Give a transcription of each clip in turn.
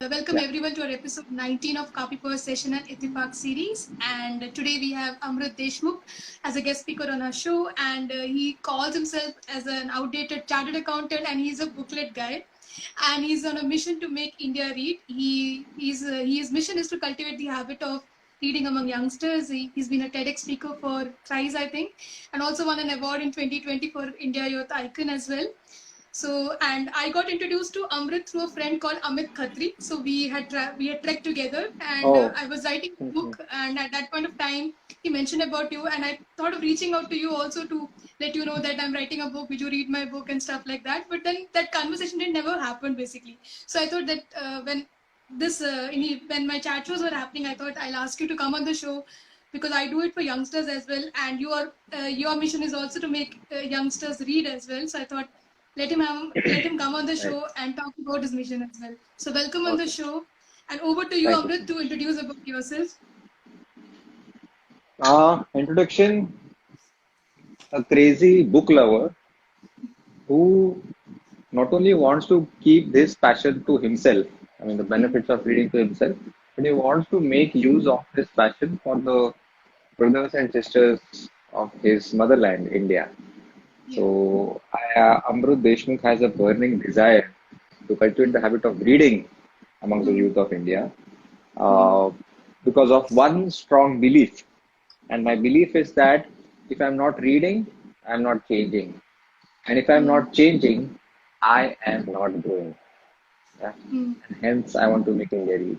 Welcome Yeah. everyone to our episode 19 of Copy Per Session and Ittifaq series. And today we have Amrit Deshmukh as a guest speaker on our show. And he calls himself as an outdated chartered accountant, and he's a booklet guy. And he's on a mission to make India read. His mission is to cultivate the habit of reading among youngsters. He's been a TEDx speaker for thrice, I think, and also won an award in 2020 for India Youth Icon as well. So, and I got introduced to Amrit through a friend called Amit Khatri. So we had trekked together, and Oh. I was writing a Mhm. book. And at that point of time, he mentioned about you, and I thought of reaching out to you also to let you know that I'm writing a book. Would you read my book and stuff like that? But then that conversation did never happen basically. So I thought that when my chat shows were happening, I thought I'll ask you to come on the show because I do it for youngsters as well, and your mission is also to make youngsters read as well. So I thought let him come on the Right. show and talk about his mission as well. So welcome on the Okay. show, and over to you, Thank you so Amrit, to much. introduce about yourself. Introduction. A crazy book lover who not only wants to keep this passion to himself, I mean the Hmm. benefits of reading to himself, but he wants to make use of this passion for the brothers and sisters of his motherland, India. Yeah. So, Amrut Deshmukh has a burning desire to cultivate the Hmm. habit of reading among the Hmm. youth of India Hmm. uh, because of one strong belief. And my belief is that if I'm not reading, I'm not changing. And if I'm Hmm. not changing, I am not growing. Yeah? Hmm. And hence, I want to make India read.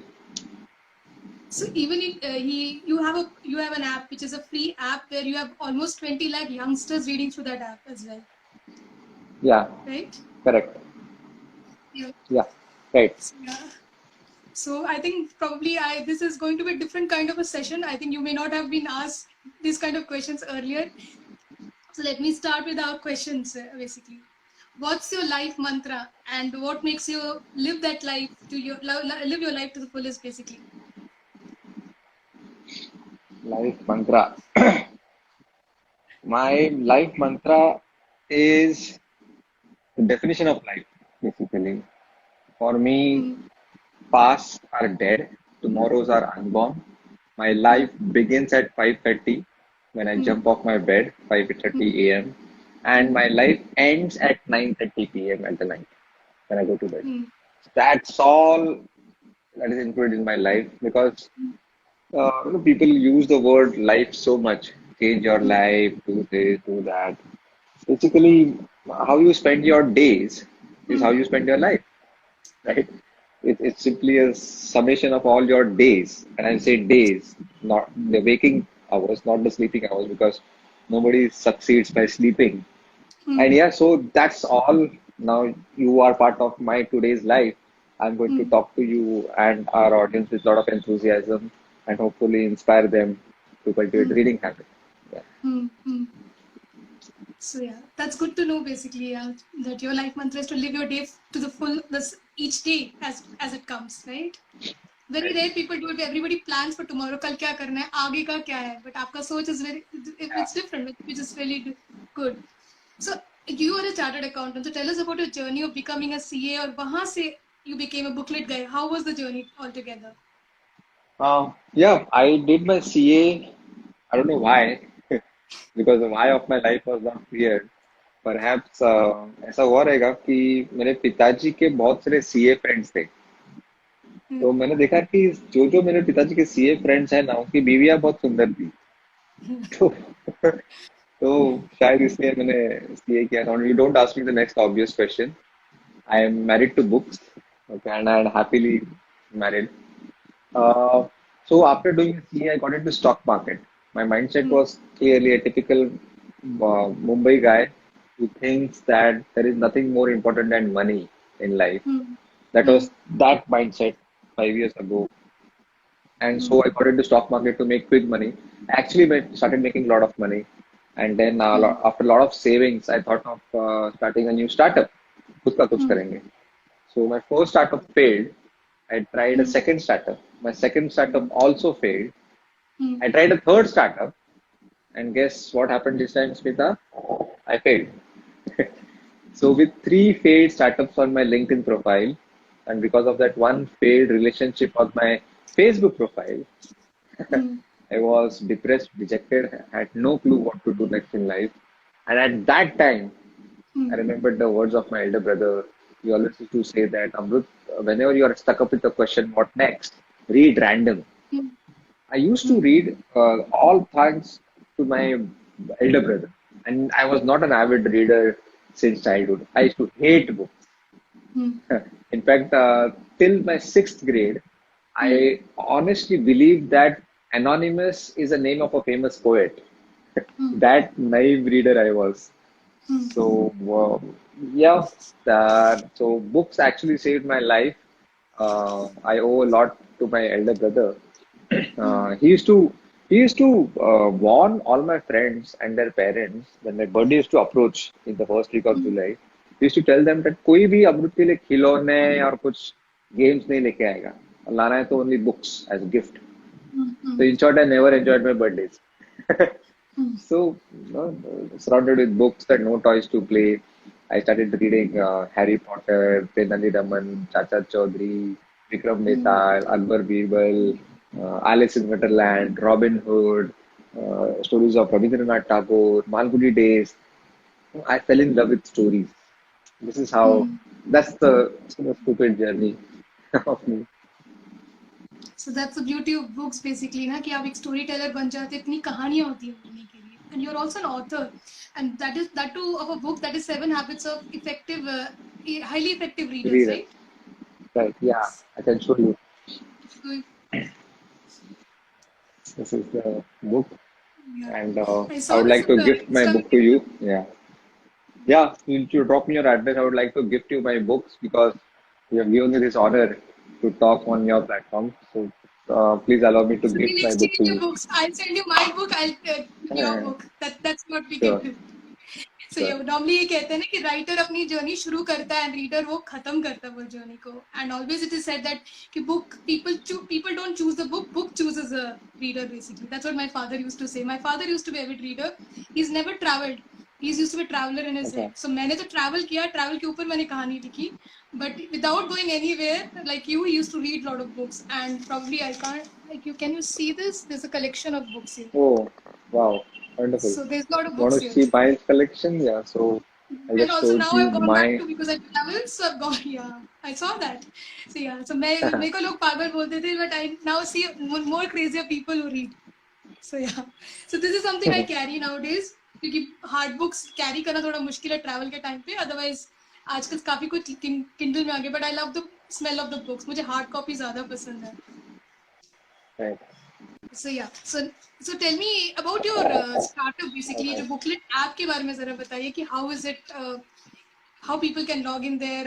So even you have an app which is a free app where you have almost 20 lakh youngsters reading through that app as well, Yeah, right? correct. Yeah. Yeah, right. So, yeah. So I think probably this is going to be a different kind of a session. I think you may not have been asked these kind of questions earlier. So let me start with our questions basically. What's your life mantra and what makes you live that life to live your life to the fullest basically? Life mantra. My life mantra is the definition of life, basically. For me, Hmm. past are dead, tomorrows are unborn. My Hmm. life begins at 5:30 when I Hmm. jump off my bed, Hmm. 5:30 a.m. And Hmm. my life ends at 9:30 p.m. at the night when I go to bed. Hmm. That's all that is included in my life because people use the word life so much. Change your Hmm. life, do this, do that. Basically, how you spend your days is Hmm. how you spend your life, right? It's simply a summation of all your days. And I say days, not the waking hours, not the sleeping hours, because nobody succeeds by sleeping. And Hmm. yeah, so that's all. Now you are part of my today's life. I'm going to Hmm. talk to you and our audience with a lot of enthusiasm and hopefully inspire them to cultivate Hmm. reading habit. Yeah. Hmm. Hmm. So yeah, that's good to know basically that your life mantra is to live your day to the full this each day as it comes, right? Very Right. rare people do it. Everybody plans for tomorrow. कल क्या करना है, आगे का क्या है. But आपका सोच is it's different, which is really good. So you are a chartered accountant. So tell us about your journey of becoming a CA और वहाँ से you became a booklet guy. How was the journey altogether? Yeah, I did my CA. I don't know why, because the why of my life was not clear. Perhaps ऐसा हुआ रहेगा कि मेरे पिताजी के बहुत सारे सीए फ्रेंड्स थे. Hmm. तो मैंने देखा कि जो जो मेरे पिताजी के सीए फ्रेंड्स हैं ना उनकी बीवियां बहुत सुंदर थी. तो तो शायद इसलिए मैंने सीए किया था. You don't ask me the next obvious question. I am married to books, okay, and I am happily married. Uh, so after doing CA, I got into stock market. My mindset Hmm. was clearly a typical Mumbai guy who thinks that there is nothing more important than money in life. Hmm. That Hmm. was that mindset 5 years ago. And Hmm. so I got into stock market to make quick money. Actually, I started making a lot of money. And then Hmm. after a lot of savings, I thought of starting a new startup. खुद का कुछ Hmm. करेंगे. So my first startup failed. I tried a Hmm. second startup. My second startup Hmm. also failed. Hmm. I tried a third startup, and guess what happened this time, Smita? I failed. So with three failed startups on my LinkedIn profile, and because of that one failed relationship on my Facebook profile, Hmm. I was depressed, dejected, had no clue what to do next in life. And at that time, I Hmm. remembered the words of my elder brother. He always used to say that, Amrut, whenever you are stuck up with the question, what next? Read random. Hmm. I used to Hmm. read all thanks to my elder brother. And I was not an avid reader since childhood. I used to hate books. Hmm. In fact, till my sixth grade, Hmm. I honestly believed that Anonymous is the name of a famous poet. Hmm. That naive reader I was. Hmm. So, yeah, so books actually saved my life. I owe a lot to my elder brother. Hmm. He used to warn all my friends and their parents when their birthday used to approach in the first week of Hmm. July. He used to tell them that कोई भी अमृत के लिए खिलौने और कुछ games नहीं लेके आएगा. लाना है तो only books as gift. Hmm. So Hmm. in short, I never enjoyed my birthdays. Hmm. So, surrounded with books and no toys to play, I started reading Harry Potter, Tenali Raman, Chacha Chaudhary, Vikram Hmm. Betal, Akbar Birbal, Alice in Wonderland, Robin Hood, stories of Rabindranath Tagore, Malgudi Days. I fell in love with stories. This is how, Hmm. that's the stupid journey of me. So that's the beauty of books basically ना कि आप एक story teller बन जाते इतनी कहानियां होती हैं बोलने के लिए and you're also an author and that too of a book that is 7 habits of effective highly effective readers, Reader. right? Right, yeah, Yes. I can show you. So This is the book, yeah, and I I saw would this like in to the gift my book to Instagram. you. Yeah. Yeah, you drop me your address. I would like to gift you my books because you have given me this honor to talk on your platform. So please allow me to So we'll gift my book exchange to your you. books. I'll send you my book. I'll give your Uh, book. That's what we can sure, do. So sure. yeah, normally ये कहते हैं ना कि writer अपनी journey शुरू करता है and reader वो खत्म करता है वो जर्नी को and always it is said that कि book people don't choose the book chooses a reader basically. That's what my father used to say. My father used to be a avid reader. He's never traveled. He's used to be a traveler in his Okay. head. So मैंने तो travel किया, travel के ऊपर मैंने कहानी लिखी, but without going anywhere like you, he used to read a lot of books and probably I can't like you. Can you see this? There's a collection of books here. Oh, wow. Wonderful. So there's a lot of Want books to here. see my collection? Yeah, so I And just also showed now you I've gone back my. to because I travel, so I've gone. Yeah, I saw that. So yeah, so मैं मेरे को लोग पागल बोलते थे, but I now see more crazier people who read. So yeah, so this is something I carry nowadays क्योंकि hard books carry करना थोड़ा मुश्किल है travel के time पे. Otherwise आजकल काफी कुछ Kindle में आ गया, but I love the smell of the books. मुझे hard copy ज़्यादा पसंद है. Right. So yeah, so tell me about your startup basically. ये जो booklet app के बारे में जरा बताइए कि how is it how people can log in there,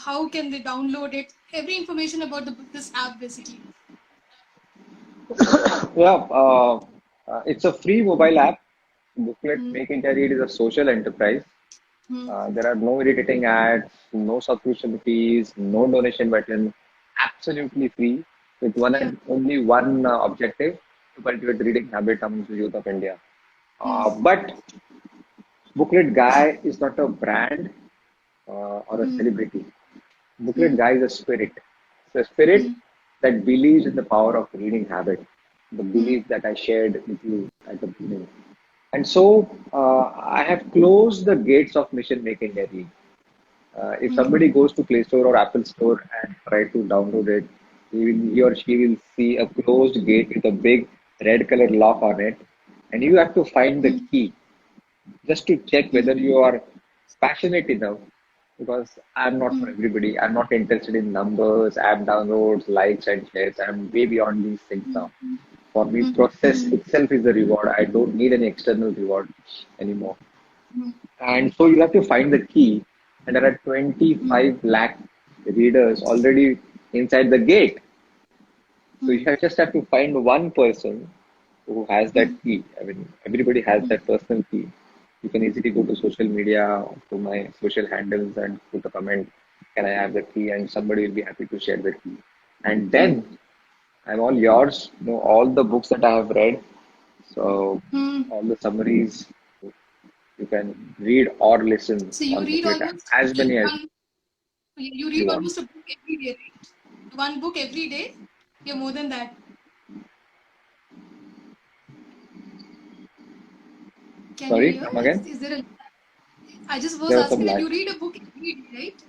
how can they download it, every information about this app basically. Yeah, it's a free mobile app. Booklet Hmm. Make India Read is a social enterprise. Hmm. There are no irritating ads, no subscription fees, no donation button. Absolutely free with one Yeah. and only one objective to cultivate reading habit amongst the youth of India. Hmm. But Booklet Guy is not a brand or a Hmm. celebrity. Hmm. Booklet Guy is a spirit. It's a spirit Hmm. that believes in the power of reading habit, the Hmm. belief that I shared with you at the beginning. And so I have closed the gates of mission making Read. If Hmm. somebody goes to Play Store or Apple Store and try to download it, he or she will see a closed gate with a big red color lock on it, and you have to find the Hmm. key just to check Hmm. whether you are passionate enough. Because I'm not for Hmm. everybody. I'm not interested in numbers, app downloads, likes, and shares. I'm way beyond these things Hmm. now. For me, Hmm. process itself is the reward. I don't need any external reward anymore. Hmm. And so you have to find the key. And there are Hmm. 25 lakh readers already inside the gate. So Hmm. you just have to find one person who has that Hmm. key. I mean, everybody has that personal key. You can easily go to social media, to my social handles, and put a comment, "Can I have the key?" And somebody will be happy to share the key. And Hmm. then I'm all yours. You know all the books that I have read. So Hmm. all the summaries you can read or listen So you on read Booklet almost as many as one. You You read want? almost a book every day, right? One book every day. You're more than that. Can you Sorry, hear? come again. Is there a? I just was There was some asking that lag. you read a book every day, right?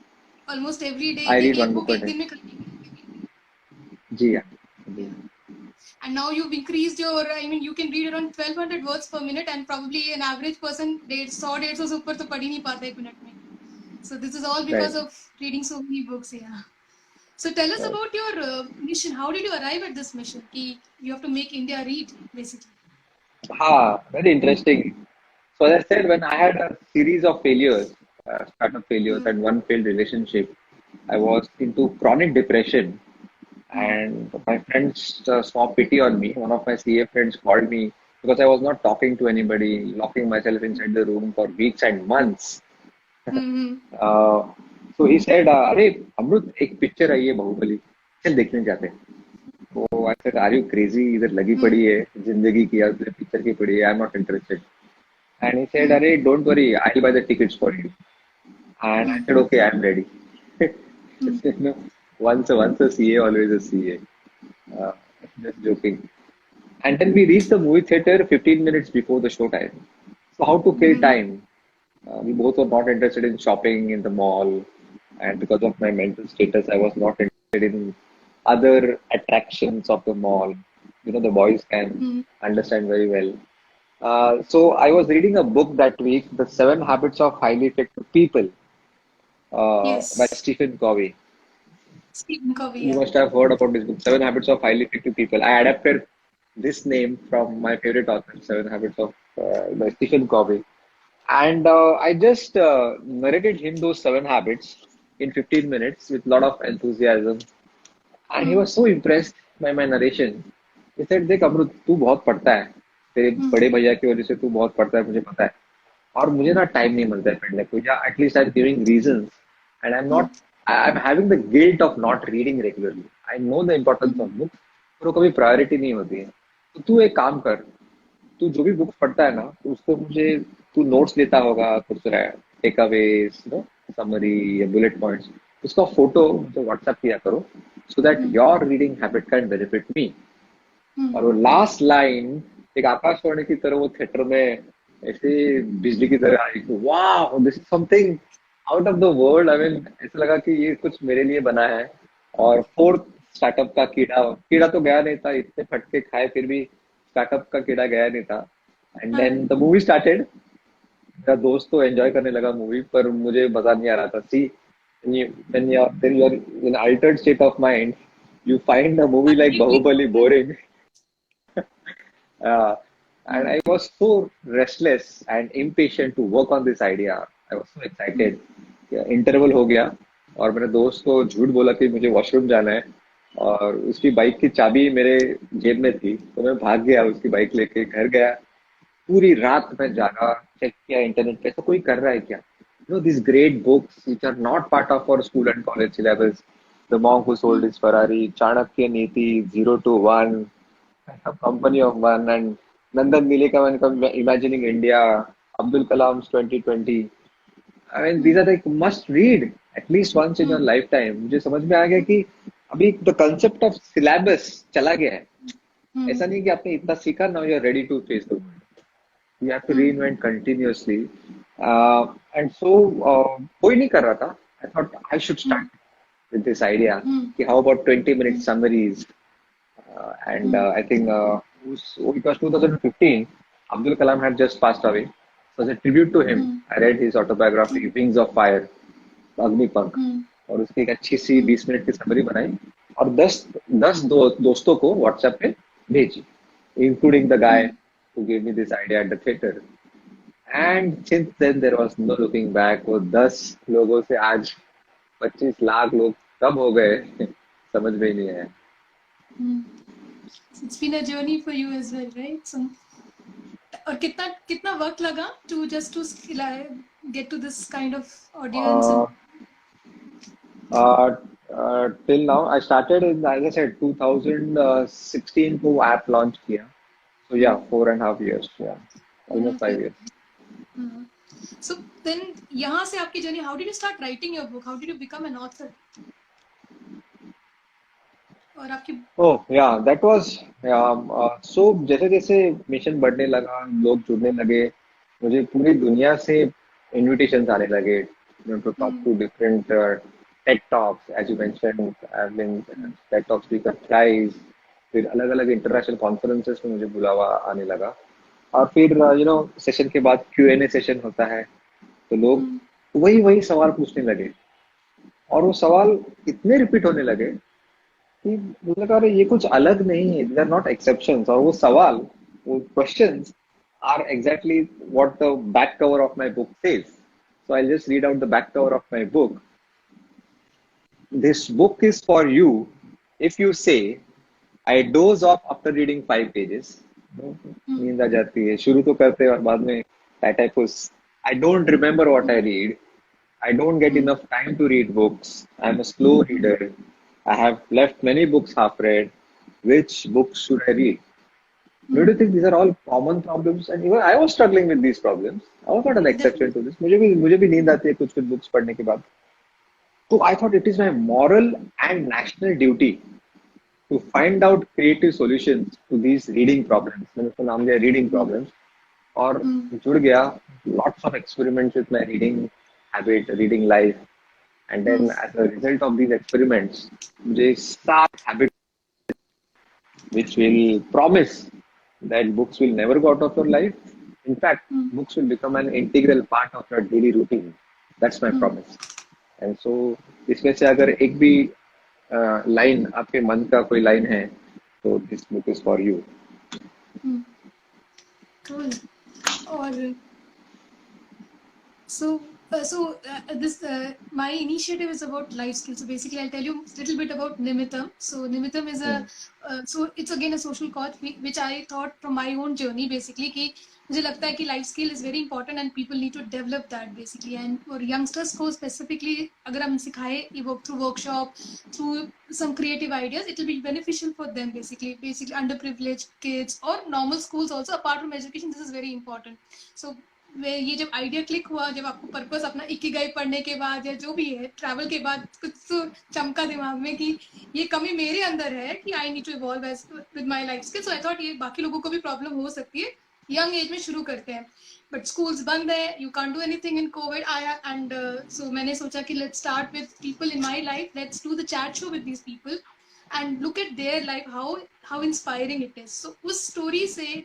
Almost every day. I कि read one एक book book per एक day. दिन में खत्म करनी है. जी हाँ. जी Yeah. हाँ. And now you've increased your. I mean, you can read around 1200 words per minute, and probably an average person 100 से ऊपर तो पढ़ ही नहीं पाता एक मिनट में. So this is all Right. because of reading so many books. Yeah. So tell us Right. about your mission. How did you arrive at this mission? कि you have to make India read, basically. Very interesting. So as I said, when I had a series of failures, startup failures, Hmm. and one failed relationship, I was into chronic depression. Hmm. And my friends saw pity on me. One of my CA friends called me because I was not talking to anybody, locking myself inside the room for weeks and months. Hmm. Uh, so he said, "अरे अमृत एक picture आई है बाहुबली, चल देखने जाते हैं." तो I said, "Are you crazy? इधर लगी Hmm. पड़ी है जिंदगी की यार तुझे पिक्चर की पड़ी है. I'm not interested." And he said, Hmm. "अरे don't worry, I'll buy the tickets for you." And I Hmm. said, "Okay, I'm ready." Hmm. You know, once a CA, always a CA. Uh, just joking. And then we reached the movie theater 15 minutes before the show time. So how to kill Hmm. time? We both were not interested in shopping in the mall, and because of my mental status, I was not interested in other attractions of the mall. You know, the boys can Hmm. understand very well. So I was reading a book that week, The Seven Habits of Highly Effective People, by Yes. Stephen Covey. Stephen Covey. You Yeah. must have heard about this book, Seven Habits of Highly Effective People. I adapted this name from my favorite author, Seven Habits of by Stephen Covey. And I just narrated him those seven habits in 15 minutes with a lot of enthusiasm. And he Hmm. was so impressed by my narration. He said, देख अमरुद तू बहुत पढ़ता है तेरे Hmm. बड़े भैया की वजह से तू बहुत पढ़ता है मुझे पता है और मुझे ना टाइम नहीं मिलता है पढ़ने को या at least I am giving reasons and Hmm. I am having the guilt of not reading regularly I know the importance Hmm. Of books पर वो कभी प्रायोरिटी नहीं होती है तो तू एक काम कर तू जो भी बुक्स पढ़ता है ना तो उसको मुझे तू नोट्स लेता होगा कुछ टेकअवेज नो समरी या बुलेट पॉइंट्स उसका फोटो मुझे व्हाट्सएप किया करो so that Hmm. Your reading habit can benefit me Hmm. और वो लास्ट लाइन एक आकाशवाणी की तरह वो थिएटर में ऐसे बिजली की तरह आई वाह this is something out of the world I mean ऐसा लगा कि ये कुछ मेरे लिए बना है और फोर्थ स्टार्टअप का कीड़ा कीड़ा तो गया नहीं था इतने फटके खाए फिर भी स्टार्टअप का कीड़ा गया नहीं था एंड हाँ. देन द मूवी स्टार्टेड मेरा दोस्त तो एंजॉय करने लगा मूवी पर मुझे मजा नहीं आ रहा था सी when you're in altered state of mind you find a movie like Bahubali boring. Uh, and Hmm. I was so restless and impatient to work on this idea. I was so Hmm. excited. Interval हो गया और मेरे दोस्त को झूठ बोला कि मुझे वॉशरूम जाना है और उसकी बाइक की चाबी मेरे जेब में थी तो मैं भाग गया उसकी बाइक लेके घर गया पूरी रात मैं जागा चेक किया इंटरनेट पे तो कोई कर रहा है क्या you know these great books which are not part of our school and college syllabus the monk who sold Hmm. his Ferrari Chanakya Niti 0 to 1 a company of one and Nandan Nilekawan Imagining India, Abdul Kalam's 2020. I mean, these Hmm. are like must read at least once in your Hmm. lifetime. मुझे समझ में आ गया कि अभी the concept of syllabus चला गया है. Hmm. ऐसा नहीं कि आपने इतना सीखा now you're ready to face the world. You have to Hmm. reinvent continuously. And so कोई नहीं कर रहा था. I thought I should Hmm. start with this idea. Hmm. कि how about 20-minute Hmm. summaries and Hmm. I think it was 2015. Abdul Kalam had just passed away. So as a tribute to him, Hmm. I read his autobiography, Wings of Fire, Agnipankh Hmm. और उसकी एक अच्छी सी Hmm. 20 minute की summary बनाई और 10 दोस्तों को WhatsApp पे भेजी including the guy Hmm. who gave me this idea at the theater. And since then there was no looking back. वो 10 लोगों से आज 25 लाख लोग कब हो गए समझ में ही नहीं आया. Hmm. It's been a journey for you as well, right? So, और कितना कितना वक्त लगा to just to get to this kind of audience Uh, and Uh, till now, I started in, as I said, 2016 को app launch किया. So yeah, hmm. 4.5 years. Yeah, Yeah, almost okay. 5 years. Hmm. So then यहाँ से आपकी journey, how did you start writing your book? How did you become an author? और आपकी Oh, yeah, that was so जैसे जैसे mission बढ़ने लगा, लोग जुड़ने लगे, मुझे पूरी दुनिया से इनविटेशंस आने लगे, to talk to different TED Talks, as you mentioned, I've been TED Talk speaker thrice, फिर अलग अलग इंटरनेशनल कॉन्फ्रेंसेस में मुझे बुलावा आने लगा, और फिर सेशन के बाद Q&A सेशन होता है, तो लोग वही वही सवाल पूछने लगे, और वो सवाल इतने रिपीट होने लगे कि मुझे लगा अरे ये कुछ अलग नहीं है, दे आर नॉट एक्सेप्शंस, और वो सवाल, वो questions are exactly what the back cover of my book says. So I'll just read out the back cover of my book. This book is for you if you say, I doze off after reading 5 pages. नींद आ जाती है, शुरू तो करते हैं और बाद में टाइटाइफस. I don't remember what I read. I don't get enough time to read books. I'm a slow reader. I have left many books half read. Which books should I read? Don't you think these are all common problems? And even I was struggling with these problems. I was not an exception to this. मुझे भी नींद आती है कुछ कुछ books पढ़ने के बाद. So I thought it is my moral and national duty to find out creative solutions to these reading problems. मैंने उसका नाम दिया reading problems. और जुड़ गया lots of experiments with my reading habit, reading life. And then as a result of these experiments, मुझे 7 habits which will promise that books will never go out of your life. In fact, books will become an integral part of your daily routine. That's my promise. And so, इसमें से अगर एक भी line आपके मन का कोई line है, तो this book is for you. Cool. और this my initiative is about life skills. So basically, I'll tell you a little bit about Nimitam. So Nimitam is a so it's again a social cause which I thought from my own journey basically कि मुझे लगता है कि life skill is very important and people need to develop that basically. And for youngsters को specifically अगर हम सिखाए through workshop, through some creative ideas, it will be beneficial for them basically underprivileged kids or normal schools also. Apart from education, this is very important. So ये जब idea click हुआ, जब आपको purpose अपना Ikigai पढ़ने के बाद या जो भी है ट्रैवल के बाद कुछ तो चमका दिमाग में कि ये कमी मेरे अंदर है कि I need to evolve with my life skill. So I thought ये बाकी लोगों को भी प्रॉब्लम हो सकती है, यंग एज में शुरू करते हैं बट स्कूल्स बंद है, you can't do anything in COVID आया. एंड सो मैंने सोचा कि let's start with people in my life, let's do the chat show with these people and look at their life, how inspiring it is. So उस story से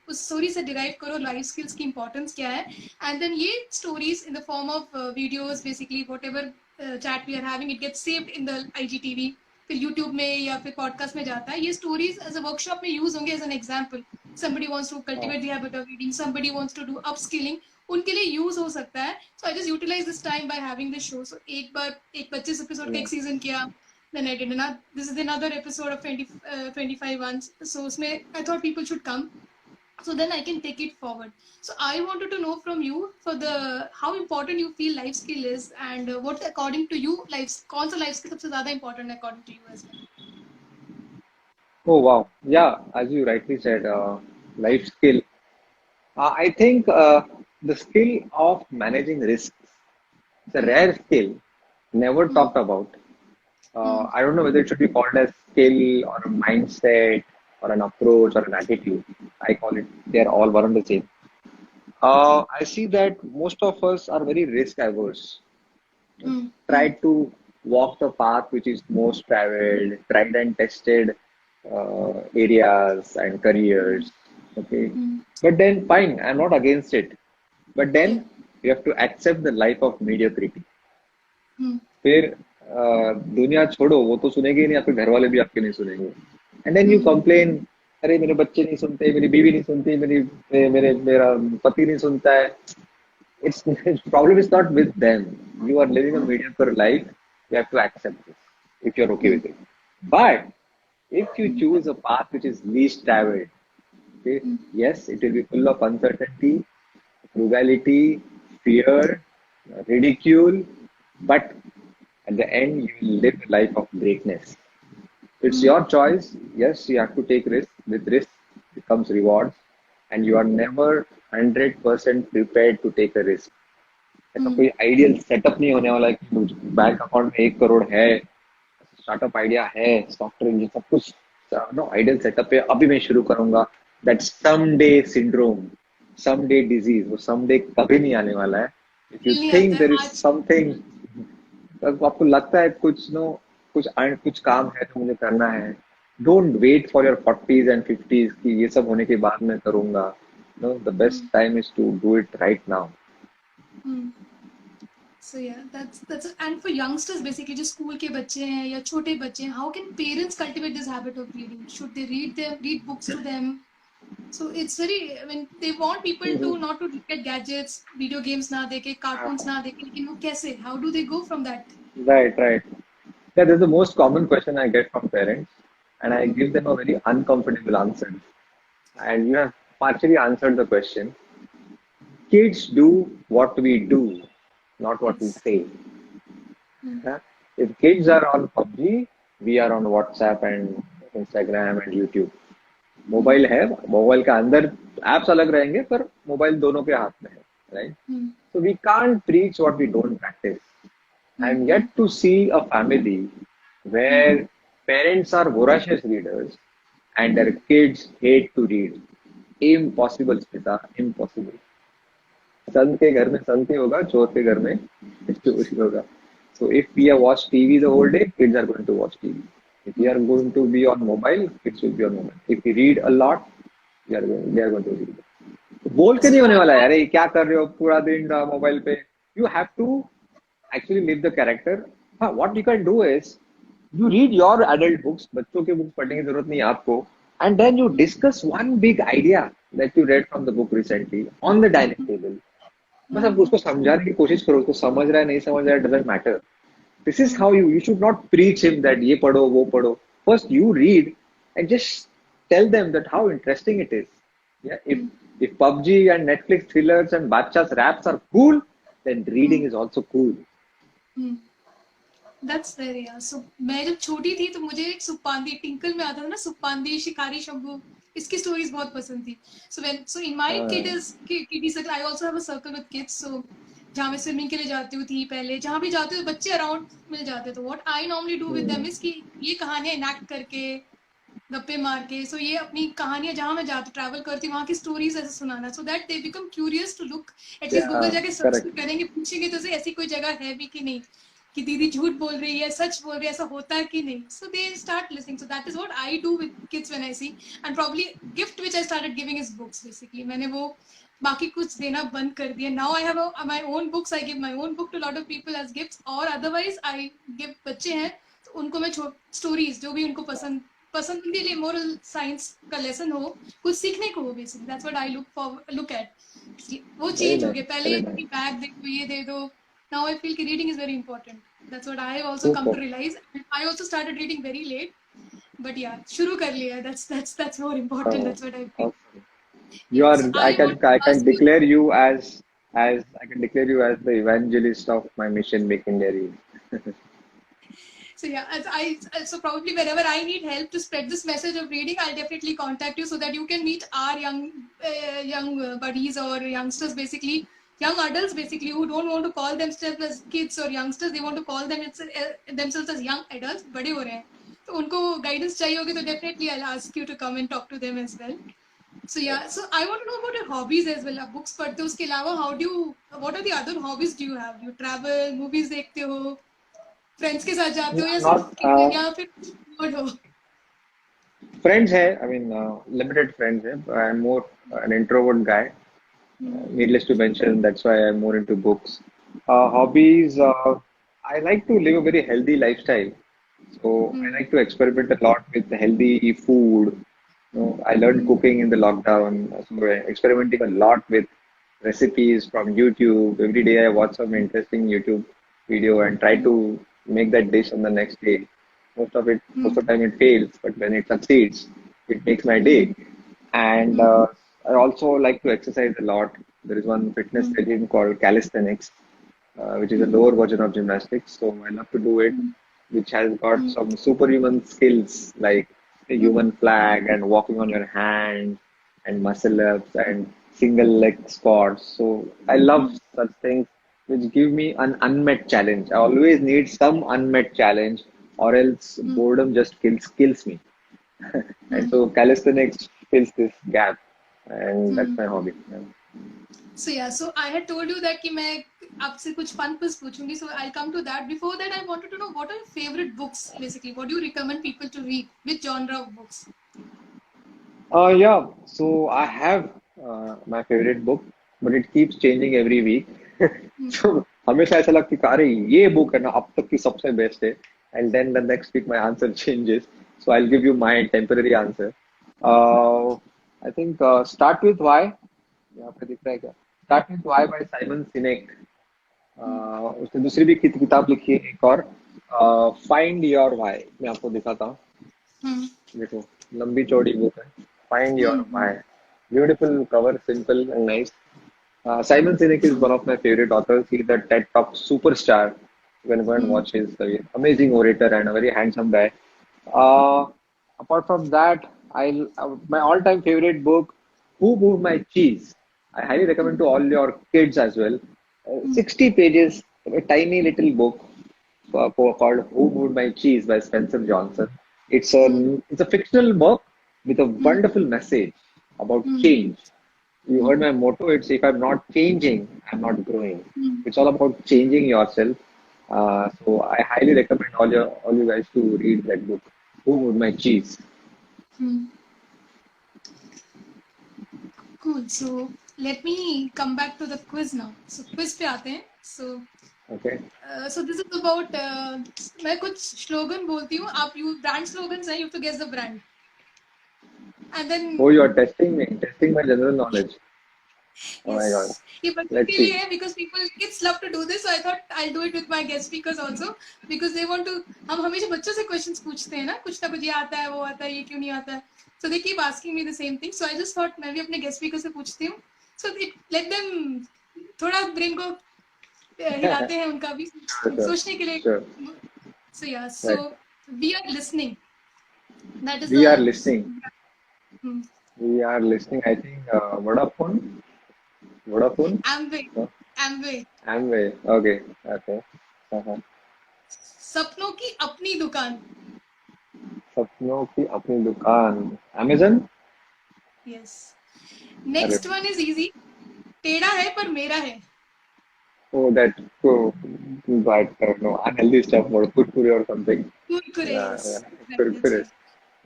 उस story से derive करो life skills की importance क्या है. And then ये stories in the form of videos basically whatever chat we are having, it gets saved in the IGTV, फिर यूट्यूब में या फिर पॉडकास्ट में जाता है. ये स्टोरीज एज अ वर्कशॉप में यूज होंगे as an example. somebody wants to cultivate the habit of reading, somebody wants to do upskilling, उनके लिए यूज हो सकता है. So I just utilise this time by having this show. So एक बार एक 25 एपिसोड का एक सीजन किया, then I did another, this is another episode of 25 ones. So usme I thought people should come, so then I can take it forward. So I wanted to know from you for the how important you feel life skill is and what according to you कौन सा life skill सबसे ज़्यादा important है according to you as well. Oh wow, yeah, as you rightly said, life skill. I think the skill of managing risks. It's a rare skill, never talked about. I don't know whether it should be called as skill or a mindset or an approach or an attitude. I call it, they're all one and the same. I see that most of us are very risk averse. Try to walk the path which is most traveled, tried and tested areas and careers. Okay. But then, fine, I'm not against it. But then you have to accept the life of mediocrity. फिर दुनिया छोड़ो, वो तो सुनेंगे ही नहीं, आपके घर वाले भी आपके नहीं सुनेंगे. एंड देन यू कंप्लेन, अरे मेरे बच्चे नहीं सुनते, मेरी बीवी नहीं सुनती, मेरा पति नहीं सुनता है. It's problem is not with them. You are living a mediocre life. You have to accept this if you're okay with it. But if you choose a path which is least traveled, okay, yes, it will be full of uncertainty, frugality, fear, ridicule, but at the end, you will live a life of greatness. It's your choice. Yes, you have to take risk. With risk, it comes rewards. And you are never 100% prepared to take a risk. ऐसा Hmm. कोई ideal setup नहीं होने वाला है कि मुझे bank account में 1 करोड़ है, स्टार्टअप आइडिया है, सॉफ्टवेयर इंजीनियर सब कुछ नो आइडियल सेटअप है, अभी मैं शुरू करूंगा. That someday syndrome, someday disease, वो समडे कभी नहीं आने वाला है. इफ यू फील नहीं आता थिंक है देयर इज आज। समथिंग, आपको लगता है कुछ नो कुछ काम है तो मुझे करना है, don't wait for your 40s and 50s कि ये सब होने के बाद मैं करूंगा. No, the Hmm. Best time is to do it right now. Hmm. So yeah, that's and for youngsters basically जो स्कूल के बच्चे हैं या छोटे बच्चे हैं, how can parents cultivate this habit of reading? Should they read books to them? So it's very, I mean, they want people to not to look at gadgets, video games ना देखे, cartoons ना देखे, लेकिन वो कैसे? How do they go from that? Right, right. Yeah, that's the most common question I get from parents, and I give them a very uncomfortable answer. And you have partially answered the question. Kids do what we do, not what we Yes. say. Mm. Huh? If kids are on PUBG, we are on WhatsApp and Instagram and YouTube. Mm. Mobile है, mobile के अंदर apps अलग रहेंगे पर mobile दोनों के हाथ में है, right? Mm. So we can't preach what we don't practice. Mm. I'm yet to see a family Mm. where parents are voracious readers and their Mm. kids hate to read. Impossible, Smita, impossible. संत के घर में संत ही होगा, चोर के घर में चोरी होगा. So if we have watched TV the whole day, kids are going to watch TV. If we Mm. are going to be on mobile, kids will be on mobile. If we read a lot, they are going to read. बोल के So नहीं yeah, होने वाला है, अरे क्या कर रहे हो पूरा दिन मोबाइल पे. You have to actually live the character. हाँ, what you can do is you read your adult books, बच्चों के बुक्स पढ़ने की जरूरत नहीं है आपको, and then you discuss one big idea that you read from the book recently on the dining table. बस आप mm. उसको समझाने की कोशिश करो, उसको समझ रहा है नहीं समझ रहा है doesn't matter. This is Mm. How you should not preach him that ये पढ़ो वो पढ़ो. First you read and just tell them that how interesting it is. Yeah, Mm. if PUBG and Netflix thrillers and Bachcha's raps are cool, then Mm. reading is also cool. Mm. That's very yeah. So मैं जब छोटी थी तो मुझे एक सुपांदी tinkle में आता था ना, सुपांदी शिकारी शंभू, इसकी स्टोरीज बहुत पसंद थी. So in my Uh, kiddie circle, I also have a circle with kids. So जहाँ मैं स्विमिंग के लिए जाती हूँ थी पहले, जहाँ भी जाती हूँ बच्चे अराउंड मिल जाते. तो what I normally do with them hmm, is कि ये कहानियाँ इनैक्ट करके, गप्पे मार के, सो ये अपनी कहानियां जहाँ मैं जाती ट्रैवल करती हूँ वहाँ की स्टोरीज ऐसे सुनाना, so that they become curious to look. At least Google yeah, जाके सर्च correct. करेंगे, पूछेंगे तो ऐसी कोई जगह है भी कि नहीं, कि दीदी झूठ बोल रही है सच बोल रही है, ऐसा होता है कि नहीं. So they start listening. So that is what I do with kids when I see. And probably gift which I started giving is books. Basically मैंने वो बाकी कुछ देना बंद कर दिया. Now I have my own books. I give my own book to lot of people as gifts, और otherwise I give, बच्चे हैं तो उनको मैं स्टोरीज जो भी उनको पसंद पसंद के लिए, मोरल साइंस का लेसन हो, कुछ सीखने को हो, basically that's what I look at. वो Very चेंज हो nice, गया. पहले very nice. बैग दे दो, ये दे दो. नाउ आई फील कि reading is very important. That's what I have also come Super. To realize. I also started reading very late, but yeah शुरू कर लिया. That's more important. Uh, that's what I feel. awesome. You yeah are. So I I can. Want I to can ask you. declare you as I can declare you as the evangelist of my mission, Make India Read. So yeah, so probably whenever I need help to spread this message of reading, I'll definitely contact you so that you can meet our young buddies or youngsters, basically young adults, basically who don't want to call themselves as kids or youngsters. They want to call themselves as young adults. बड़े हो रहे हैं, तो उनको guidance चाहिए होगी, तो definitely I'll ask you to come and talk to them as well. So yeah, so I want to know about your hobbies as well. आप books पढ़ते हो, उसके अलावा what are the other hobbies do you have? You travel, movies देखते हो, friends के साथ जाते हो, Yeah, या सिर्फ not या फिर बोर्ड हो? friends hai. I mean, limited friends hai. I'm more an introvert guy. Needless to mention, that's why I'm more into books. Hobbies. I like to live a very healthy lifestyle. So I like to experiment a lot with healthy food. I learned cooking in the lockdown, so I'm experimenting a lot with recipes from YouTube. Every day I watch some interesting YouTube video and try to make that dish on the next day. Most of the time it fails, but when it succeeds, it makes my day. And I also like to exercise a lot. There is one fitness regime called calisthenics, which is a lower version of gymnastics. So I love to do it, which has got some superhuman skills like a human flag and walking on your hands and muscle ups and single leg squats. So I love such things which give me an unmet challenge. I always need some unmet challenge, or else Hmm. boredom just kills me. And Hmm. so calisthenics fills this gap, and that's Hmm. my hobby. Yeah. So yeah, so I had told you that कि मैं आपसे कुछ fun quiz पूछूंगी. So I'll come to that. Before that, I wanted to know what are your favorite books, basically. What do you recommend people to read? Which genre of books? Yeah, so I have my favorite book, but it keeps changing every week. Hmm. So हमेशा ऐसा लगता है कि अरे ये book है ना अब तक की सबसे best है, and then the next week my answer changes. So I'll give you my temporary answer. Uh, I think Start with Why. यहाँ पे दिख रहा है क्या? Start with Why by Simon Sinek. उसने दूसरी भी किताब लिखी है एक और Find Your Why. मैं आपको दिखाता हूँ. Hmm. देखो लंबी चौड़ी बुक है. Find Your Hmm. Why. Beautiful cover, simple and nice. Simon Sinek is one of my favorite authors. He's a TED Talk superstar. You can go and Hmm. watch his amazing orator and a very handsome guy. Uh, Apart from that, my all-time favorite book, Who Moved My Cheese. I highly recommend to all your kids as well. Hmm. 60 pages, a tiny little book called Who Moved My Cheese by Spencer Johnson. Hmm. It's a fictional book with a Hmm. wonderful message about Hmm. change. You heard Hmm. my motto. It's if I'm not changing, I'm not growing. Hmm. It's all about changing yourself. So I highly recommend all you guys to read that book. Who Moved My Cheese? Hmm. Cool. So let me come back to the quiz now. So quiz पे आते हैं. Okay. So this is about मैं कुछ slogan बोलती हूँ. आप you brand slogans हैं. You have to guess the brand. And Oh, then you are testing my general knowledge. Oh my God. yes, ये बच्चों Let's के see. लिए है because people kids love to do this. So I thought I'll do it with my guest speakers also because they want to. हम हमेशा बच्चों से questions पूछते हैं ना कुछ ये आता है वो आता है ये क्यों नहीं आता है. So they keep asking me the same thing. So I just thought मैं भी अपने guest speaker से पूछती हूँ. So let them थोड़ा brain को हिलाते हैं उनका भी Sure, sure, सोचने के लिए. sure. So yeah, Right. so we are listening. That is We are the listening. hmm, We are listening. I think Vodafone. Vodafone. Amway. No? Amway. Amway. Okay. Okay. Uh-huh. सपनों की अपनी दुकान. सपनों की अपनी दुकान. Amazon. Yes. अरे. Next one is easy. टेढ़ा है पर मेरा है. Oh, that. Oh, but no, unhealthy stuff or kurkure or something. Kurkure. Yeah, Yes. yeah. That's Kurkure. right.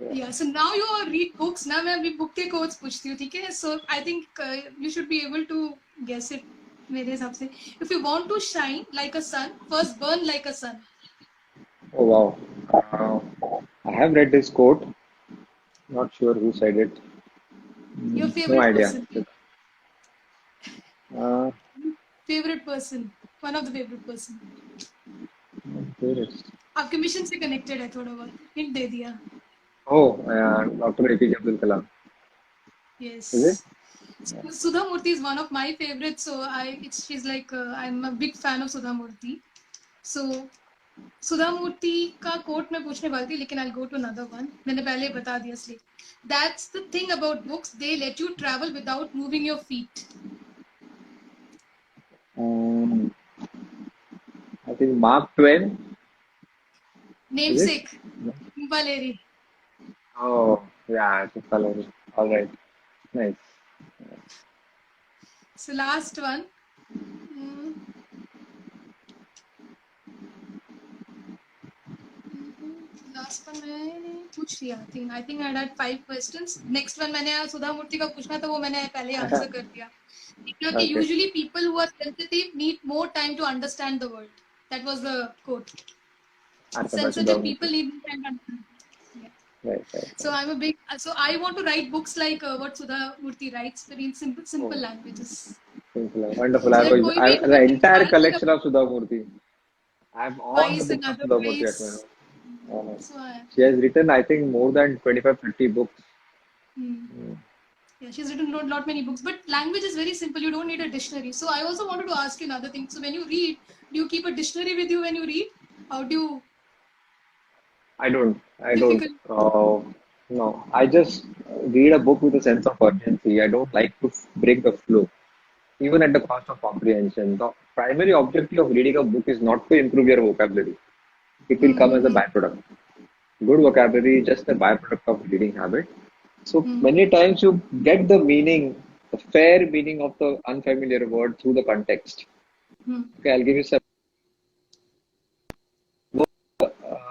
Yeah. Yeah. So now you all read books. ना मैं अभी book के quotes पूछती हूँ ठीक है. So I think you should be able to guess it. मेरे हिसाब से. If you want to shine like a sun, first burn like a sun. Oh wow. I have read this quote. Not sure who said it. Your No favorite idea. person. Uh, Favorite person. One of the favorite person. where is- आपके mission से connected है थोड़ा बहुत. Hint दे दिया. oh, Dr. APJ Abdul Kalam. Is it? Yes. Sudha Murthy is one of my favorites. So she's like I'm a big fan of Sudha Murthy. So सुधा मूर्ति का coat मैं पूछने वाली थी लेकिन I'll go to another one. मैंने पहले बता दिया इसलिए. That's the thing about books. They let you travel without moving your feet. Um, I think Mark Twain. Is it? Namesake. No. Valeri. Oh, yeah, it's a color. All right. Nice. So last one. Hmm. Last one मैंने पूछ लिया. I think I had 5 questions. Next one मैंने सुधा मूर्ति का पूछना था वो मैंने पहले आंसर कर दिया. क्योंकि Okay. Usually people who are sensitive need more time to understand the world. That was the quote. Archana Sensitive Sudhamurthy. people need more time to understand. Yeah. Right, right, So right. I'm a big. So I want to write books like what Sudha Murthy writes, very simple Oh, languages. wonderful. So that कोई I भी have the entire inspiring collection of Sudhamurthy. I have all the wise books and of Sudhamurti at my otherwise. home. So She has written, I think, more than 25, 30 books. hmm. Mm. Yeah, she's written not many books, but language is very simple. You don't need a dictionary. So I also wanted to ask you another thing. So when you read, do you keep a dictionary with you when you read? How do you I don't. I don't. difficult? No, I just read a book with a sense of urgency. I don't like to break the flow, even at the cost of comprehension. The primary objective of reading a book is not to improve your vocabulary. It will come as a Mm-hmm. byproduct. Good vocabulary is just a byproduct of reading habit. So Mm-hmm. many times you get the meaning, the fair meaning of the unfamiliar word through the context. Okay, I'll give you some.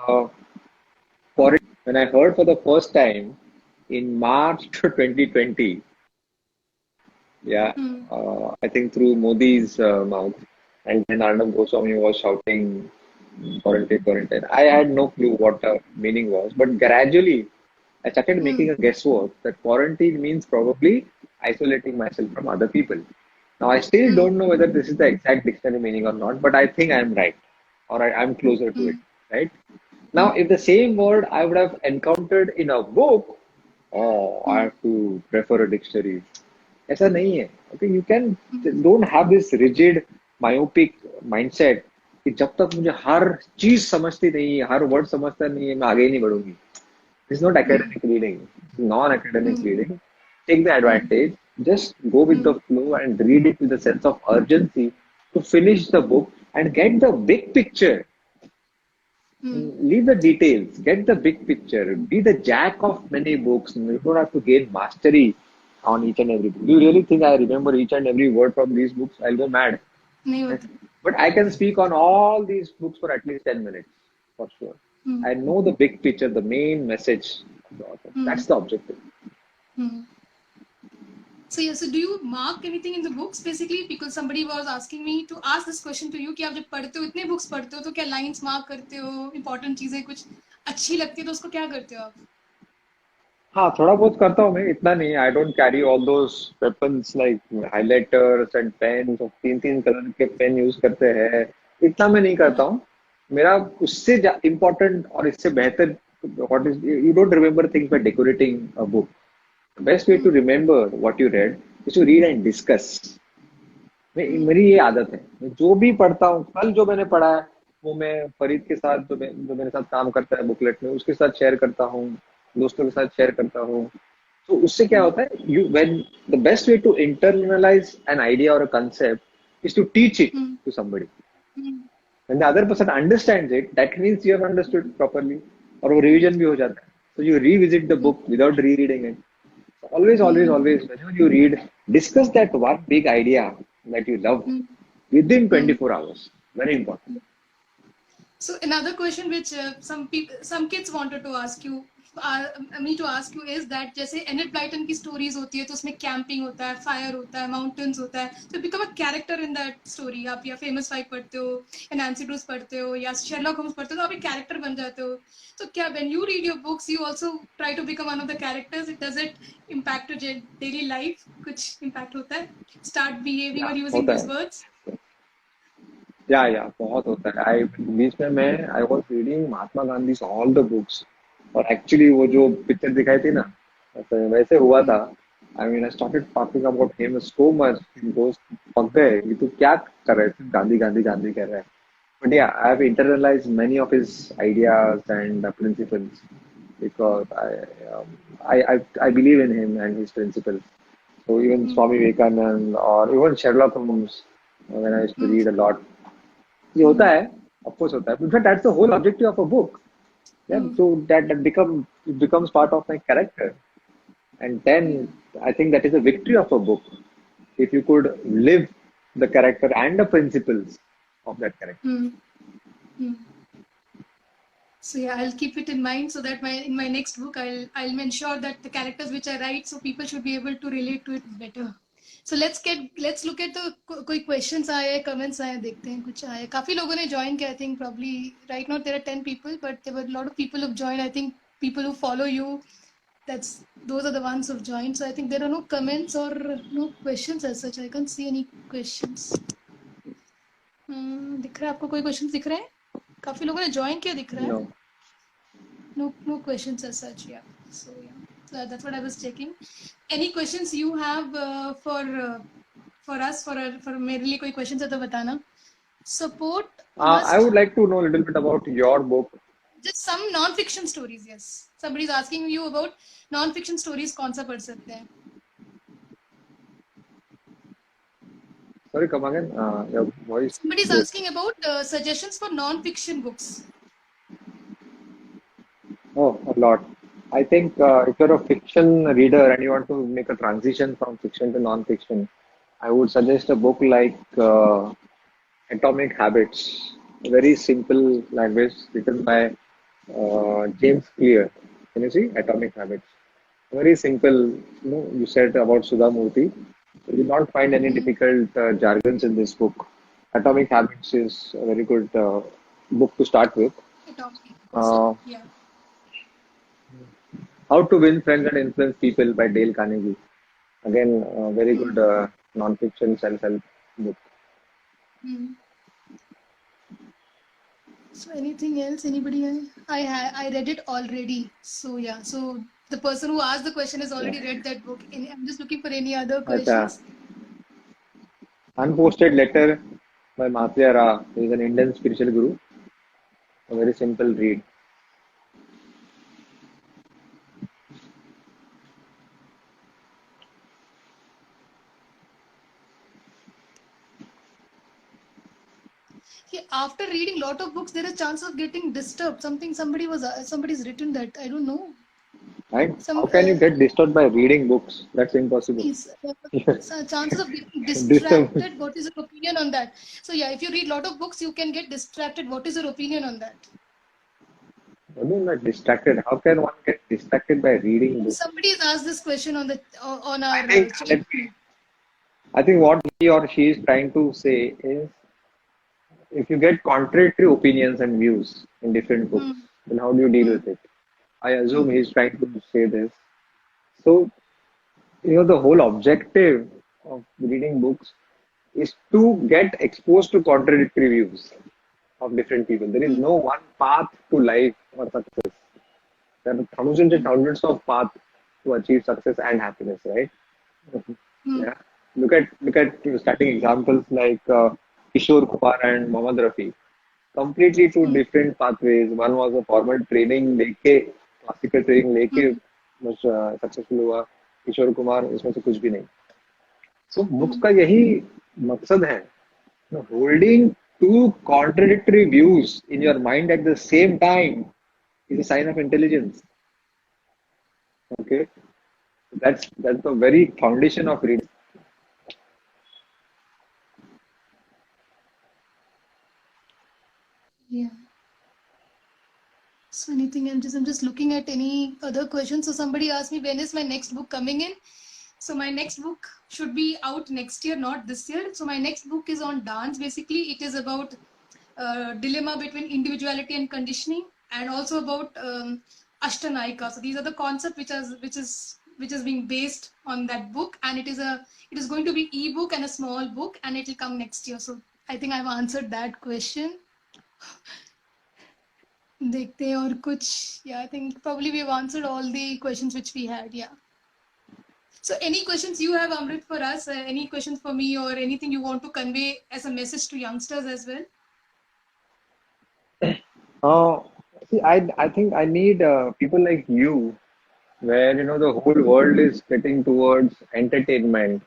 Uh, when I heard for the first time in March 2020, yeah, Mm-hmm. I think through Modi's mouth, and then Arnab Goswami was shouting quarantine, quarantine. I had no clue what the meaning was, but gradually I started making a guesswork that quarantine means probably isolating myself from other people. Now, I still don't know whether this is the exact dictionary meaning or not, but I think I'm right, or I'm closer to it, right? Now, if the same word I would have encountered in a book, oh, I have to prefer a dictionary. ऐसा नहीं है. Okay, you can don't have this rigid myopic mindset कि जब तक मुझे हर चीज समझती नहीं है, हर वर्ड समझता नहीं है, मैं आगे ही नहीं बढ़ूंगी. It's not academic reading, it's non-academic reading. Take the advantage, just go with the flow and read it with a sense of urgency to finish the book and get the big picture. Leave the details, get the big picture, be the jack of many books. You don't have to gain mastery on each and every book. Do you really think I remember each and every word from these books? I'll go mad. नहीं होता. But I can speak on all these books for at least 10 minutes, for sure. I know the big picture, the main message of the author. That's the objective. So yeah, so do you mark anything in the books basically? Because somebody was asking me to ask this question to you कि आप जब पढ़ते हो, इतने books पढ़ते हो, तो क्या lines mark करते हो, important चीजें कुछ अच्छी लगती है तो उसको क्या करते हो आप? हाँ, थोड़ा बहुत करता हूँ मैं, इतना नहीं. I don't carry all those weapons like highlighters and pains, और तीन तीन कलर के पेन यूज करते हैं, इतना मैं नहीं करता हूँ. मेरा उससे इम्पोर्टेंट और इससे बेहतर what is, you don't remember things by decorating a book. Best way to remember what you read is to read and discuss. मेरी ये आदत है, मैं जो भी पढ़ता हूँ, कल जो मैंने पढ़ा है वो मैं फरीद के साथ, जो मेरे साथ काम करता है बुकलेट में, उसके साथ शेयर करता हूँ, दोस्तों के साथ शेयर करता हूँ. तो उससे क्या होता है, you when the best way to internalise an idea और a concept is to teach it to somebody. When the other person understands it, that means you have understood properly, और वो रिवीजन भी हो जाता है. So you revisit the book without rereading it. Always, always, always, whenever you read, discuss that one big idea that you love within 24 hours. Very important. So another question which some kids wanted to ask you, me to ask you is that जैसे Enid Blyton की stories होती है तो उसमें camping होता है, fire होता है, mountains होता है, so become a character in that story. आप या Famous Five पढ़ते हो, या Nancy Drews पढ़ते हो, या Sherlock Holmes पढ़ते हो, तो आप एक character बन जाते हो. तो क्या when you read your books, you also try to become one of the characters? Does it impact your daily life? कुछ impact होता है? Start behaving or using these words? या बहुत होता है. आई बीच में मैं I was reading Mahatma Gandhi all the books, और एक्चुअली वो जो पिक्चर दिखाई थी ना, वैसे हुआ था. I mean I started talking about him so much, दोस्त पक गए ये तो क्या कर रहे थे, गांधी गांधी गांधी कर रहे हैं. बट या I have internalised many of his ideas and principles because I believe in him and his principles. So even Swami Vivekanand or even Sherlock Holmes, when I used to read a lot, ये होता है, of course होता है. In fact, that's the whole objective of a book. Yeah, so that it becomes part of my character, and then I think that is a victory of a book if you could live the character and the principles of that character. So yeah, I'll keep it in mind so that in my next book I'll ensure that the characters which I write, so people should be able to relate to it better. So let's look at the कोई questions आए, comments आए, देखते हैं कुछ आए. काफी लोगों ने join किया. I think probably right now there are 10 people, but there were a lot of people who've joined. I think people who follow you, those are the ones who've joined. So I think there are no comments or no questions as such. I can't see any questions. दिख रहा है आपको कोई questions दिख रहे हैं? काफी लोगों ने join किया दिख रहा है. No questions as such. Yeah. So yeah, so that's what I was checking. Any questions you have for us, for मेरे लिए कोई questions है तो बताना. Support. I would like to know a little bit about your book. just some non-fiction stories. Yes, somebody is asking you about non-fiction stories. कौन सा पढ़ सकते हैं? Sorry, come again. Your voice Somebody is broke. asking about suggestions for non-fiction books. Oh, a lot. I think if you're a fiction reader and you want to make a transition from fiction to non-fiction, I would suggest a book like Atomic Habits, a very simple language written by James Clear. Can you see Atomic Habits? Very simple. You said about Sudha Murthy. You will not find any Hmm. difficult jargons in this book. Atomic Habits is a very good book to start with. Atomic Habits. Uh, Yeah. How to Win Friends and Influence People by Dale Carnegie. Again, very Hmm. good non-fiction self-help book. Hmm. So anything else? Anybody? I read it already. So yeah. So the person who asked the question has Yeah. already read that book. I'm just looking for any other Acha. questions. Unposted Letter by Mahatya Ra. He is an Indian spiritual guru. A very simple read. Yeah, after reading lot of books, there is chance of getting disturbed. Somebody's written that. I don't know. Right? How Some can you get disturbed by reading books? That's impossible. is so chances of getting Disturb. distracted. What is your opinion on that? So yeah, if you read lot of books, you can get distracted. What is your opinion on that? I mean, like distracted. How can one get distracted by reading books? Somebody has asked this question on the on I our think chat. let me, I think what he or she is trying to say is if you get contradictory opinions and views in different books, Hmm. then how do you deal Hmm. with it? I assume Hmm. he's trying to say this. So, the whole objective of reading books is to get exposed to contradictory views of different people. There is Hmm. no one path to life or success. There are thousands and thousands of paths to achieve success and happiness, right? Hmm. Yeah. Look at starting examples like Kishore Kumar and Mohammad Rafi. Completely two Hmm. different pathways. One was a formal training लेके classical training लेके Hmm. बस successful हुआ किशोर कुमार इसमें से कुछ भी नहीं so books Hmm. का यही मकसद है holding to contradictory views in your mind at the same time is a sign of intelligence. Okay, that's the very foundation of reading. Yeah. So anything? I'm just looking at any other questions. So somebody asked me when is my next book coming in. So my next book should be out next year, not this year. So my next book is on dance. Basically, it is about dilemma between individuality and conditioning, and also about Ashtanayika. So these are the concept which is being based on that book, and it is going to be ebook and a small book, and it will come next year. So I think I've answered that question. देखते हैं और कुछ yeah I think probably we've answered all the questions which we had. Yeah, so any questions you have, Amrit, for us, any questions for me, or anything you want to convey as a message to youngsters as well? Uh, See, I think I need people like you, where the whole world is getting towards entertainment,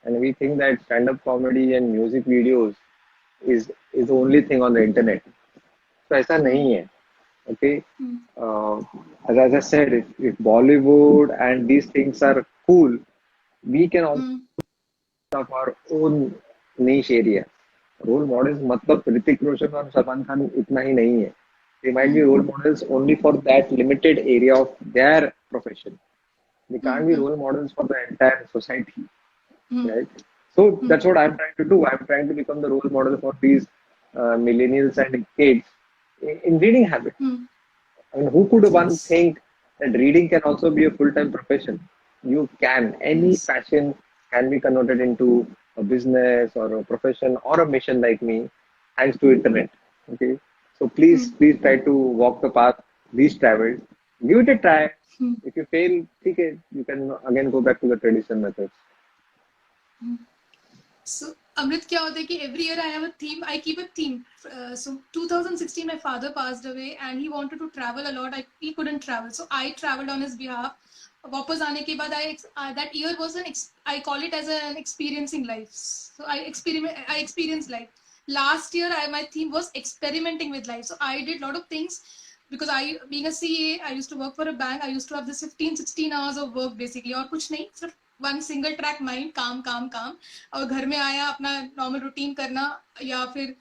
and we think that stand-up comedy and music videos is the only thing on the internet. So ऐसा Hmm. नहीं है. Okay. Hmm. Uh, as I said, if Bollywood and these things are cool, we can also Hmm. have our own niche area. Role models मतलब ऋतिक रोशन और सलमान खान इतना ही नहीं है. They might be Hmm. role models only for that limited area of their profession. They Hmm. can't be role models for the entire society, Hmm. right? So Hmm. that's what I'm trying to do. I'm trying to become the role model for these millennials and kids in reading habits. Hmm. I mean, who could one Yes. think that reading can also be a full-time profession? You can. Any Yes. passion can be converted into a business or a profession or a mission like me, thanks to internet. Okay. So Hmm. please try to walk the path least traveled. Give it a try. Hmm. If you fail, okay, you can again go back to the traditional methods. So Amrit, क्या होता है कि every year I have a theme. I keep a theme. So 2016, my father passed away, and he wanted to travel a lot. He couldn't travel, so I traveled on his behalf. वापस आने के बाद that year was I call it as an experiencing life. So I experienced life. Last year my theme was experimenting with life. So I did a lot of things because I being a CA, I used to work for a bank. I used to have this 15-16 hours of work basically, और कुछ नहीं, सिर्फ one single track mind, काम काम काम, और घर में आया अपना normal routine करना, या फिर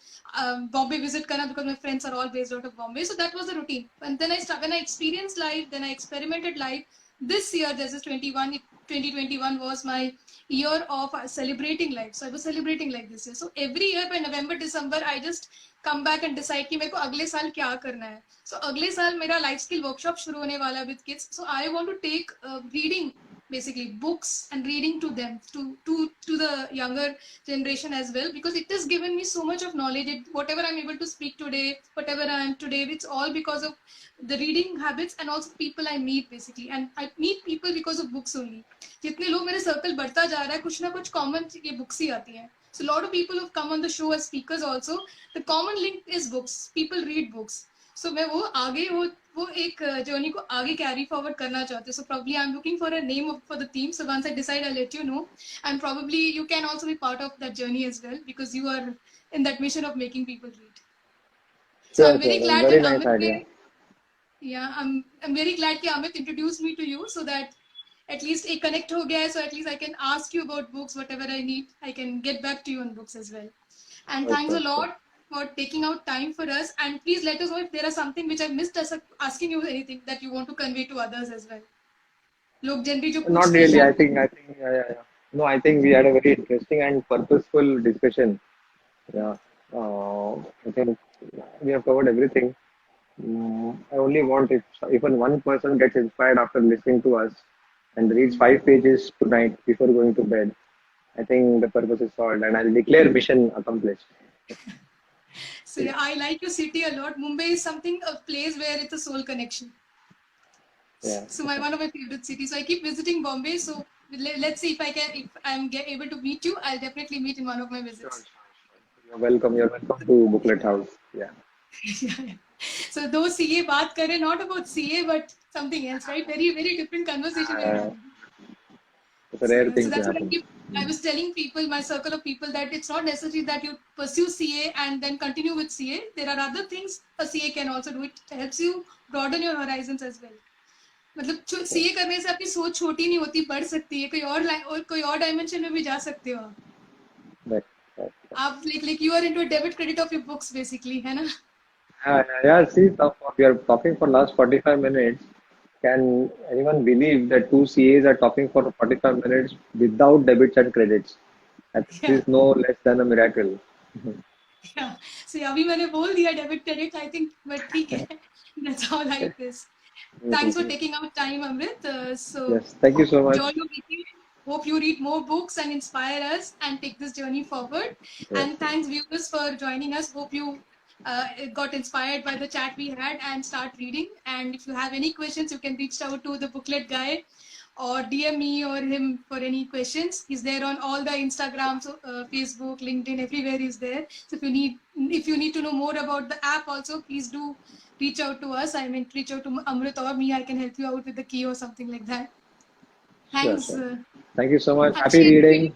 Bombay visit करना, because my friends are all based out of Bombay. So that was the routine. And then when I experienced life, then I experimented life. This year, this is 2021 was my year of celebrating life. So I was celebrating life this year. So every year by November, December, I just come back and decide कि मेरे को अगले साल क्या करना है. So अगले साल मेरा life skill workshop शुरू होने वाला है with kids. So I want to take reading, basically books, and reading to them, to the younger generation as well, because it has given me so much of knowledge. Whatever I'm able to speak today, whatever I am today, it's all because of the reading habits and also people I meet basically. And I meet people because of books only. जितने लोग मेरे circle बढ़ता जा रहा है, कुछ ना कुछ कॉमन ये बुक्स ही आती हैं. So a lot of people have come on the show as speakers also. The common link is books. People read books. So मैं वो आगे वो एक जर्नी को आगे कैरी फॉरवर्ड करना चाहते. So probably I'm looking for a name for the theme. So once I decide, I'll let you know. And probably you can also be part of that journey as well, because you are in that mission of making people read. So Sure, I'm very sure. glad Very that nice idea. I'm very glad कि Amit introduced me to you, so that at least a connect हो गया है. So at least I can ask you about books, whatever I need. I can get back to you on books as well. And thanks a Okay, sure. lot for taking out time for us. And please let us know if there is something which I missed us asking you, anything that you want to convey to others as well. लोग generally जो Not पूछते really. हैं. I think, yeah. No, I think we had a very interesting and purposeful discussion. Yeah. I think we have covered everything. I only want if even one person gets inspired after listening to us and reads 5 pages tonight before going to bed, I think the purpose is solved, and I'll declare mission accomplished. So yeah, I like your city a lot. Mumbai is a place where it's a soul connection. Yeah. So one of my favorite cities. So I keep visiting Bombay. So let's see if I'm able to meet you. I'll definitely meet in one of my Sure, visits. sure. You're welcome. You're welcome to Booklet House. Yeah. Yeah. So those CA baat kare, not about CA but something else, right? Very very different conversation we're Uh, having. it's a rare So thing to that's what happen. I was telling people, my circle of people, that it's not necessary that you pursue CA and then continue with CA. There are other things a CA can also do. It helps you broaden your horizons as well. मतलब CA करने से आपकी सोच छोटी नहीं होती, बढ़ सकती है, कोई और डायमेंशन में भी जा सकते हो आप. Right, right. आप like you are into a debit credit of your books basically, है ना? Yeah, see, we are talking for last 45 minutes. Can anyone believe that two CAs are talking for 45 minutes without debits and credits? That Yeah, is no less than a miracle. yeah. So अभी मैंने बोल दिया debit credit, I think, but ठीक है. That's how life is. Thanks for taking out time, Amrit. So Yes, thank you so enjoy much. your meeting. Hope you read more books and inspire us and take this journey forward. Yes, And thanks, viewers, for joining us. Hope you got inspired by the chat we had and start reading. And if you have any questions, you can reach out to the booklet guy or DM me or him for any questions. He's there on all the Instagram, so, Facebook, LinkedIn, everywhere he's there. So if you need to know more about the app also, please do reach out to us. I mean, reach out to Amrit or me. I can help you out with the key or something like that. sure, Thanks. sure. Thank you so much. Happy Akshay, reading.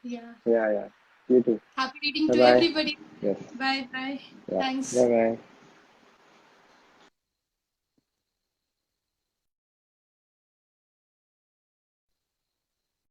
yeah. Yeah, yeah. You too. Happy reading Bye to bye. everybody. Yes. Bye bye. Yeah. Thanks. Bye bye.